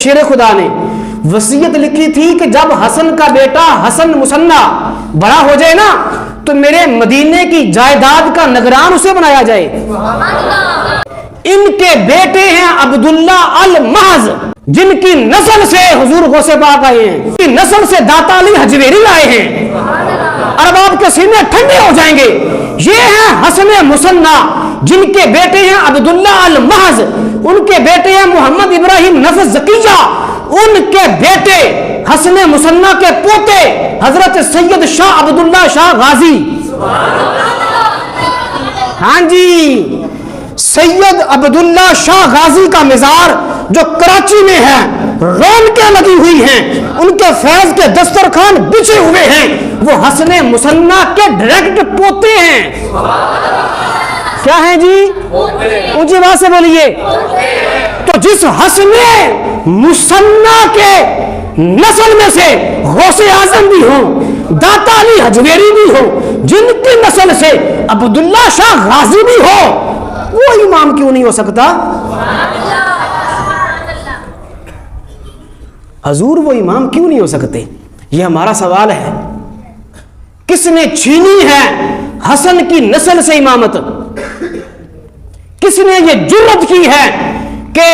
شیر خدا نے وصیت لکھی تھی کہ جب حسن کا بیٹا حسن مصنع بڑا ہو جائے نا تو میرے مدینے کی جائیداد کا نگران اسے بنایا جائے۔ ان کے بیٹے ہیں عبداللہ المحض، جن کی نسل سے حضور غوث پاک آئے ہیں، کی نسل سے داتا علی حجویری آئے ہیں۔ ارباب کے سینے ٹھنڈے ہو جائیں گے۔ یہ ہیں حسن مصنع، جن کے بیٹے ہیں عبداللہ المحض، ان کے بیٹے ہیں محمد ابراہیم نفس زکیہ، ان کے بیٹے حسن مصنع کے پوتے حضرت سید شاہ عبداللہ شاہ غازی۔ ہاں جی، سید عبداللہ شاہ غازی کا مزار جو کراچی میں ہے، رونقیں لگی ہوئی ہیں، ان کے فیض کے دسترخوان بچھے ہوئے ہیں، وہ حسن مصنع کے ڈائریکٹ پوتے ہیں۔ کیا ہیں جی؟ اونچی آواز سے بولیے۔ تو جس حسن مصنع کے نسل میں سے غوث اعظم بھی ہوں، داتا علی حجویری بھی ہو، جن کی نسل سے عبداللہ شاہ غازی بھی ہو، وہ امام کیوں نہیں ہو سکتا؟ حضور وہ امام کیوں نہیں ہو سکتے؟ یہ ہمارا سوال ہے۔ کس نے چھینی ہے حسن کی نسل سے امامت؟ کس نے یہ جرت کی ہے کہ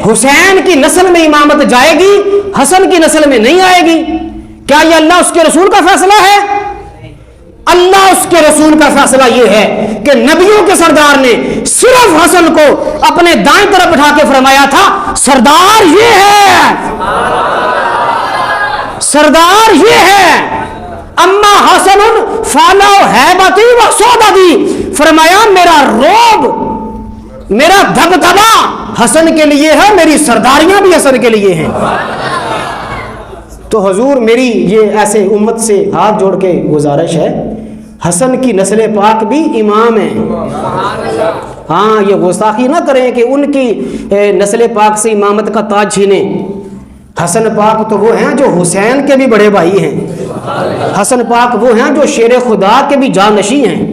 حسین کی نسل میں امامت جائے گی، حسن کی نسل میں نہیں آئے گی؟ کیا یہ اللہ اس کے رسول کا فیصلہ ہے؟ اللہ اس کے رسول کا فیصلہ یہ ہے کہ نبیوں کے سردار نے صرف حسن کو اپنے دائیں طرف بٹھا کے فرمایا تھا، سردار یہ ہے، سردار یہ ہے۔ اما حسن فالو ہیبتی و صحبتی، فرمایا میرا روب، میرا دبدبا حسن کے لیے ہے، میری سرداریاں بھی حسن کے لیے ہیں۔ تو حضور میری یہ ایسے امت سے ہاتھ جوڑ کے گزارش ہے، حسن کی نسل پاک بھی امام ہیں۔ ہاں، یہ گستاخی نہ کریں کہ ان کی نسل پاک سے امامت کا تاج چھینیں۔ حسن پاک تو وہ ہیں جو حسین کے بھی بڑے بھائی ہیں، حسن پاک وہ ہیں جو شیر خدا کے بھی جانشین ہیں۔